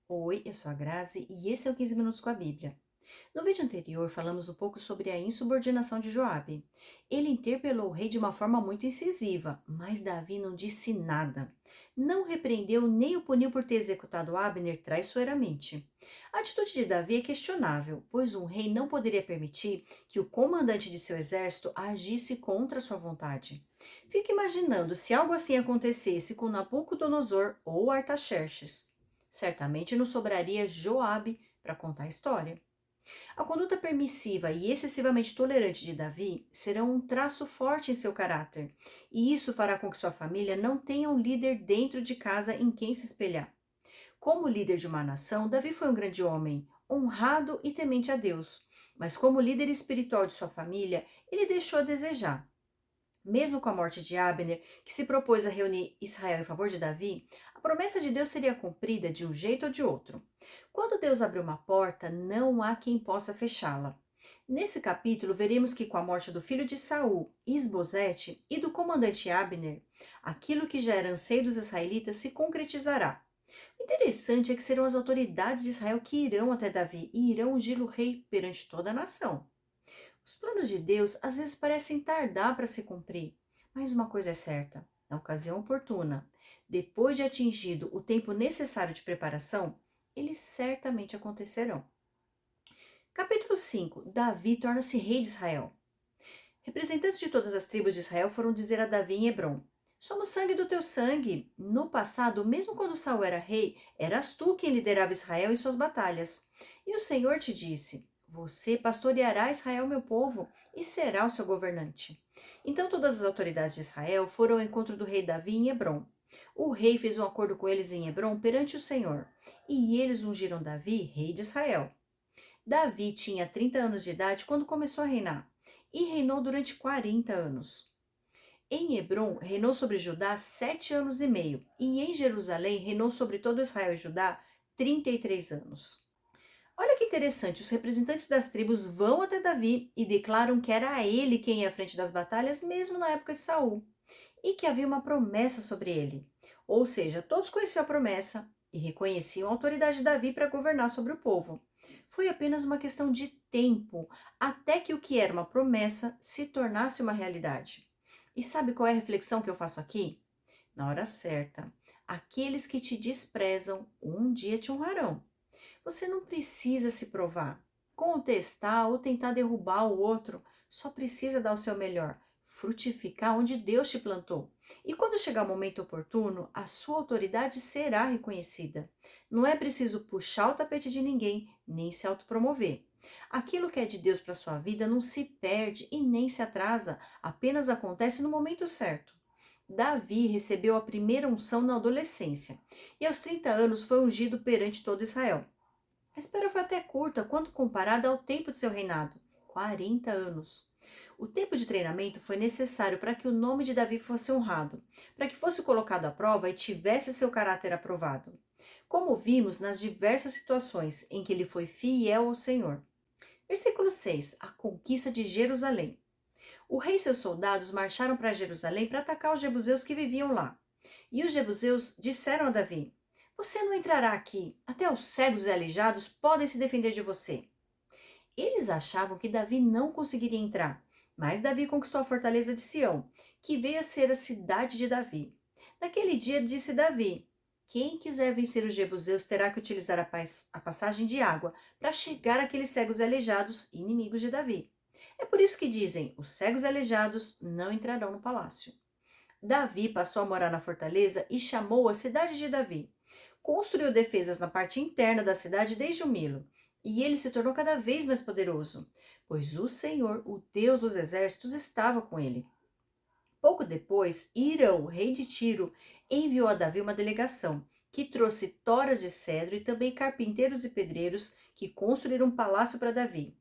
Oi, eu sou a Grazi e esse é o 15 Minutos com a Bíblia. No vídeo anterior, falamos um pouco sobre a insubordinação de Joabe. Ele interpelou o rei de uma forma muito incisiva, mas Davi não disse nada. Não repreendeu nem o puniu por ter executado Abner traiçoeiramente. A atitude de Davi é questionável, pois um rei não poderia permitir que o comandante de seu exército agisse contra sua vontade. Fique imaginando se algo assim acontecesse com Nabucodonosor ou Artaxerxes. Certamente não sobraria Joabe para contar a história. A conduta permissiva e excessivamente tolerante de Davi serão um traço forte em seu caráter, e isso fará com que sua família não tenha um líder dentro de casa em quem se espelhar. Como líder de uma nação, Davi foi um grande homem, honrado e temente a Deus, mas como líder espiritual de sua família, ele deixou a desejar. Mesmo com a morte de Abner, que se propôs a reunir Israel em favor de Davi, a promessa de Deus seria cumprida de um jeito ou de outro. Quando Deus abriu uma porta, não há quem possa fechá-la. Nesse capítulo, veremos que com a morte do filho de Saul, Isbosete, e do comandante Abner, aquilo que já era anseio dos israelitas se concretizará. O interessante é que serão as autoridades de Israel que irão até Davi e irão ungí-lo rei perante toda a nação. Os planos de Deus às vezes parecem tardar para se cumprir, mas uma coisa é certa: na ocasião oportuna, depois de atingido o tempo necessário de preparação, eles certamente acontecerão. Capítulo 5: Davi torna-se rei de Israel. Representantes de todas as tribos de Israel foram dizer a Davi em Hebrom: Somos sangue do teu sangue. No passado, mesmo quando Saul era rei, eras tu quem liderava Israel em suas batalhas. E o Senhor te disse: Você pastoreará Israel, meu povo, e será o seu governante. Então todas as autoridades de Israel foram ao encontro do rei Davi em Hebrom. O rei fez um acordo com eles em Hebrom perante o Senhor, e eles ungiram Davi rei de Israel. Davi tinha 30 anos de idade quando começou a reinar e reinou durante 40 anos. Em Hebrom, reinou sobre Judá 7 anos e meio, e em Jerusalém reinou sobre todo Israel e Judá 33 anos. Olha que interessante, os representantes das tribos vão até Davi e declaram que era ele quem ia à frente das batalhas, mesmo na época de Saul, e que havia uma promessa sobre ele. Ou seja, todos conheciam a promessa e reconheciam a autoridade de Davi para governar sobre o povo. Foi apenas uma questão de tempo até que o que era uma promessa se tornasse uma realidade. E sabe qual é a reflexão que eu faço aqui? Na hora certa, aqueles que te desprezam um dia te honrarão. Você não precisa se provar, contestar ou tentar derrubar o outro, só precisa dar o seu melhor, frutificar onde Deus te plantou. E quando chegar o momento oportuno, a sua autoridade será reconhecida. Não é preciso puxar o tapete de ninguém, nem se autopromover. Aquilo que é de Deus para sua vida não se perde e nem se atrasa, apenas acontece no momento certo. Davi recebeu a primeira unção na adolescência e aos 30 anos foi ungido perante todo Israel. A espera foi até curta quando comparada ao tempo de seu reinado, 40 anos. O tempo de treinamento foi necessário para que o nome de Davi fosse honrado, para que fosse colocado à prova e tivesse seu caráter aprovado. Como vimos nas diversas situações em que ele foi fiel ao Senhor. Versículo 6: A conquista de Jerusalém. O rei e seus soldados marcharam para Jerusalém para atacar os jebuseus que viviam lá. E os jebuseus disseram a Davi: Você não entrará aqui, até os cegos e aleijados podem se defender de você. Eles achavam que Davi não conseguiria entrar, mas Davi conquistou a fortaleza de Sião, que veio a ser a cidade de Davi. Naquele dia disse Davi: Quem quiser vencer os jebuseus terá que utilizar a passagem de água para chegar àqueles cegos e aleijados, inimigos de Davi. É por isso que dizem: os cegos e aleijados não entrarão no palácio. Davi passou a morar na fortaleza e chamou a cidade de Davi. Construiu defesas na parte interna da cidade desde o Milo, e ele se tornou cada vez mais poderoso, pois o Senhor, o Deus dos exércitos, estava com ele. Pouco depois, Irão, rei de Tiro, enviou a Davi uma delegação, que trouxe toras de cedro e também carpinteiros e pedreiros que construíram um palácio para Davi.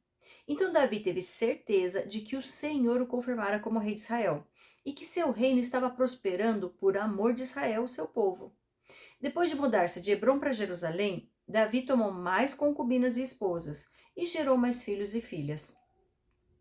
Então Davi teve certeza de que o Senhor o confirmara como rei de Israel e que seu reino estava prosperando por amor de Israel, seu povo. Depois de mudar-se de Hebrom para Jerusalém, Davi tomou mais concubinas e esposas e gerou mais filhos e filhas.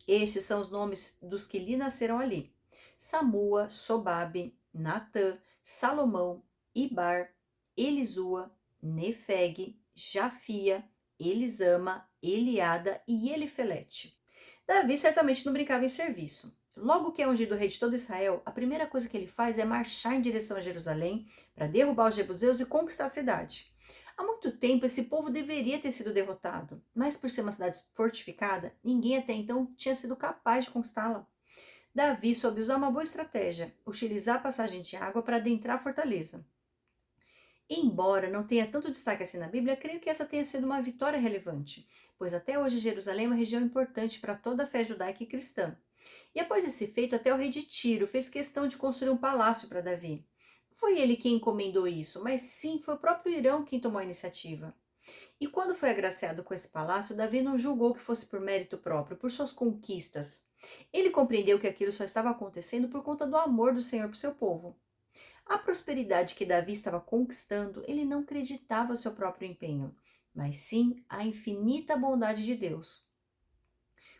Estes são os nomes dos que lhe nasceram ali: Samua, Sobabe, Natã, Salomão, Ibar, Elisua, Nefeg, Jafia, Elisama, Eliada e Elifelete. Davi certamente não brincava em serviço. Logo que é ungido rei de todo Israel, a primeira coisa que ele faz é marchar em direção a Jerusalém para derrubar os jebuseus e conquistar a cidade. Há muito tempo esse povo deveria ter sido derrotado, mas por ser uma cidade fortificada, ninguém até então tinha sido capaz de conquistá-la. Davi soube usar uma boa estratégia, utilizar a passagem de água para adentrar a fortaleza. Embora não tenha tanto destaque assim na Bíblia, creio que essa tenha sido uma vitória relevante, pois até hoje Jerusalém é uma região importante para toda a fé judaica e cristã. E após esse feito, até o rei de Tiro fez questão de construir um palácio para Davi. Não foi ele quem encomendou isso, mas sim foi o próprio Irão quem tomou a iniciativa. E quando foi agraciado com esse palácio, Davi não julgou que fosse por mérito próprio, por suas conquistas. Ele compreendeu que aquilo só estava acontecendo por conta do amor do Senhor por seu povo. A prosperidade que Davi estava conquistando, ele não acreditava ao seu próprio empenho, mas sim à infinita bondade de Deus.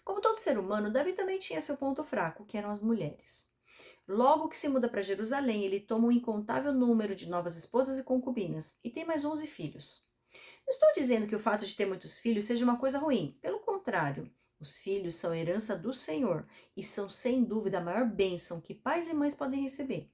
Como todo ser humano, Davi também tinha seu ponto fraco, que eram as mulheres. Logo que se muda para Jerusalém, ele toma um incontável número de novas esposas e concubinas, e tem mais 11 filhos. Não estou dizendo que o fato de ter muitos filhos seja uma coisa ruim, pelo contrário. Os filhos são herança do Senhor e são sem dúvida a maior bênção que pais e mães podem receber.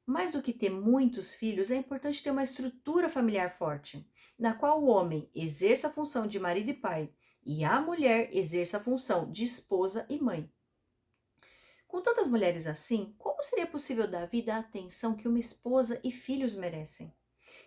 Mais do que ter muitos filhos, é importante ter uma estrutura familiar forte, na qual o homem exerça a função de marido e pai e a mulher exerça a função de esposa e mãe. Com tantas mulheres assim, como seria possível Davi dar a atenção que uma esposa e filhos merecem?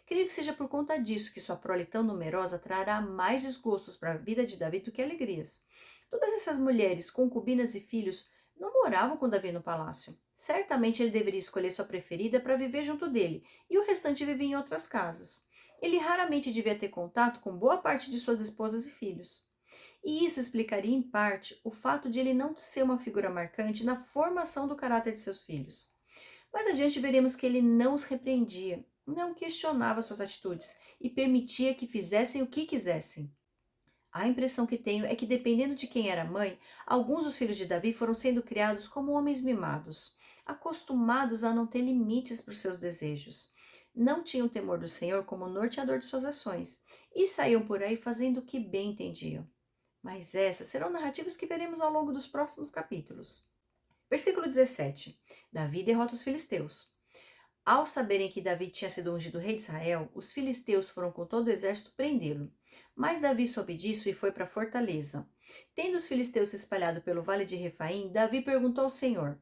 Creio que seja por conta disso que sua prole tão numerosa trará mais desgostos para a vida de Davi do que alegrias. Todas essas mulheres, concubinas e filhos não moravam com Davi no palácio. Certamente ele deveria escolher sua preferida para viver junto dele, e o restante vivia em outras casas. Ele raramente devia ter contato com boa parte de suas esposas e filhos. E isso explicaria, em parte, o fato de ele não ser uma figura marcante na formação do caráter de seus filhos. Mais adiante veremos que ele não os repreendia, não questionava suas atitudes e permitia que fizessem o que quisessem. A impressão que tenho é que, dependendo de quem era a mãe, alguns dos filhos de Davi foram sendo criados como homens mimados, acostumados a não ter limites para os seus desejos. Não tinham temor do Senhor como norteador de suas ações e saíam por aí fazendo o que bem entendiam. Mas essas serão narrativas que veremos ao longo dos próximos capítulos. Versículo 17. Davi derrota os filisteus. Ao saberem que Davi tinha sido ungido rei de Israel, os filisteus foram com todo o exército prendê-lo. Mas Davi soube disso e foi para a fortaleza. Tendo os filisteus se espalhado pelo vale de Refaim, Davi perguntou ao Senhor: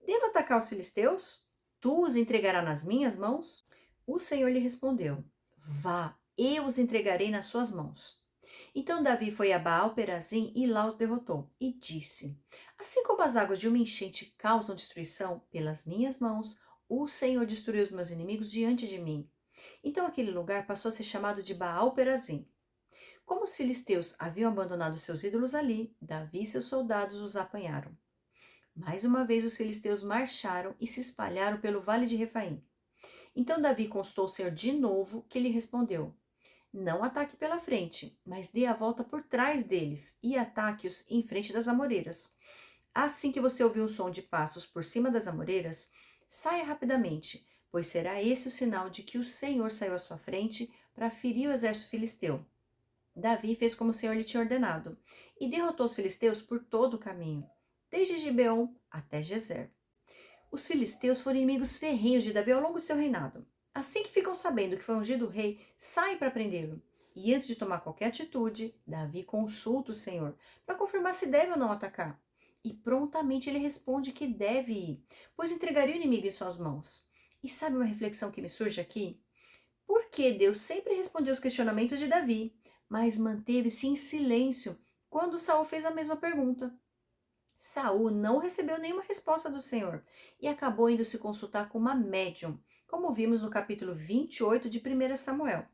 Devo atacar os filisteus? Tu os entregarás nas minhas mãos? O Senhor lhe respondeu: Vá, eu os entregarei nas suas mãos. Então Davi foi a Baal-Perazim e lá os derrotou, e disse: Assim como as águas de uma enchente causam destruição, pelas minhas mãos, o Senhor destruiu os meus inimigos diante de mim. Então aquele lugar passou a ser chamado de Baal-Perazim. Como os filisteus haviam abandonado seus ídolos ali, Davi e seus soldados os apanharam. Mais uma vez os filisteus marcharam e se espalharam pelo vale de Refaim. Então Davi consultou o Senhor de novo, que lhe respondeu: Não ataque pela frente, mas dê a volta por trás deles e ataque-os em frente das amoreiras. Assim que você ouvir um som de passos por cima das amoreiras, saia rapidamente, pois será esse o sinal de que o Senhor saiu à sua frente para ferir o exército filisteu. Davi fez como o Senhor lhe tinha ordenado e derrotou os filisteus por todo o caminho, desde Gibeon até Gezer. Os filisteus foram inimigos ferrenhos de Davi ao longo de seu reinado. Assim que ficam sabendo que foi ungido rei, saem para prendê-lo. E antes de tomar qualquer atitude, Davi consulta o Senhor para confirmar se deve ou não atacar. E prontamente ele responde que deve ir, pois entregaria o inimigo em suas mãos. E sabe uma reflexão que me surge aqui? Por que Deus sempre respondia os questionamentos de Davi, mas manteve-se em silêncio quando Saul fez a mesma pergunta? Saul não recebeu nenhuma resposta do Senhor e acabou indo se consultar com uma médium, como vimos no capítulo 28 de 1 Samuel.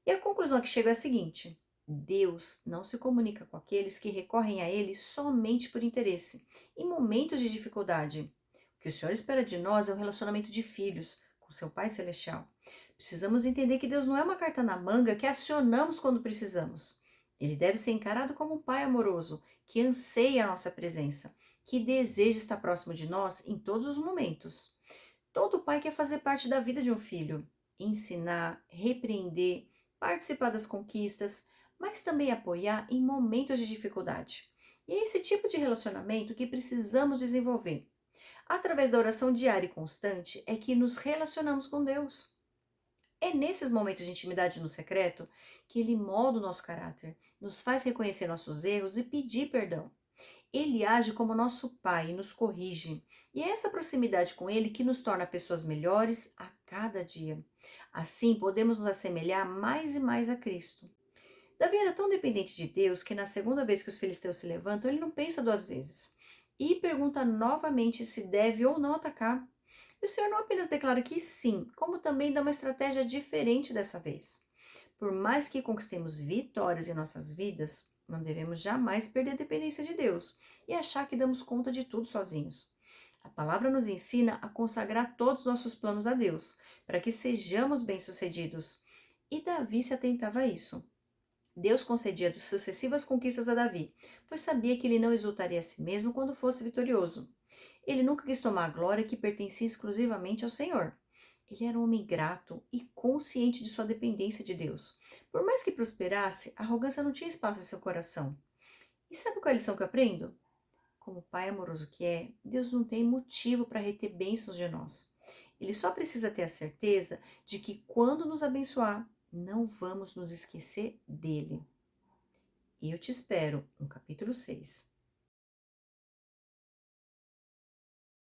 E a conclusão que chega é a seguinte: Deus não se comunica com aqueles que recorrem a Ele somente por interesse, em momentos de dificuldade. O que o Senhor espera de nós é um relacionamento de filhos com seu Pai Celestial. Precisamos entender que Deus não é uma carta na manga que acionamos quando precisamos. Ele deve ser encarado como um Pai amoroso, que anseia a nossa presença, que deseja estar próximo de nós em todos os momentos. Todo pai quer fazer parte da vida de um filho, ensinar, repreender, participar das conquistas, mas também apoiar em momentos de dificuldade. E é esse tipo de relacionamento que precisamos desenvolver. Através da oração diária e constante é que nos relacionamos com Deus. É nesses momentos de intimidade no secreto que Ele molda o nosso caráter, nos faz reconhecer nossos erros e pedir perdão. Ele age como nosso Pai e nos corrige. E é essa proximidade com Ele que nos torna pessoas melhores a cada dia. Assim, podemos nos assemelhar mais e mais a Cristo. Davi era tão dependente de Deus que na segunda vez que os filisteus se levantam, ele não pensa duas vezes. E pergunta novamente se deve ou não atacar. E o Senhor não apenas declara que sim, como também dá uma estratégia diferente dessa vez. Por mais que conquistemos vitórias em nossas vidas, não devemos jamais perder a dependência de Deus e achar que damos conta de tudo sozinhos. A palavra nos ensina a consagrar todos os nossos planos a Deus, para que sejamos bem-sucedidos. E Davi se atentava a isso. Deus concedia sucessivas conquistas a Davi, pois sabia que ele não exultaria a si mesmo quando fosse vitorioso. Ele nunca quis tomar a glória que pertencia exclusivamente ao Senhor. Ele era um homem grato e consciente de sua dependência de Deus. Por mais que prosperasse, a arrogância não tinha espaço em seu coração. E sabe qual é a lição que eu aprendo? Como Pai amoroso que é, Deus não tem motivo para reter bênçãos de nós. Ele só precisa ter a certeza de que quando nos abençoar, não vamos nos esquecer dele. E eu te espero no capítulo 6.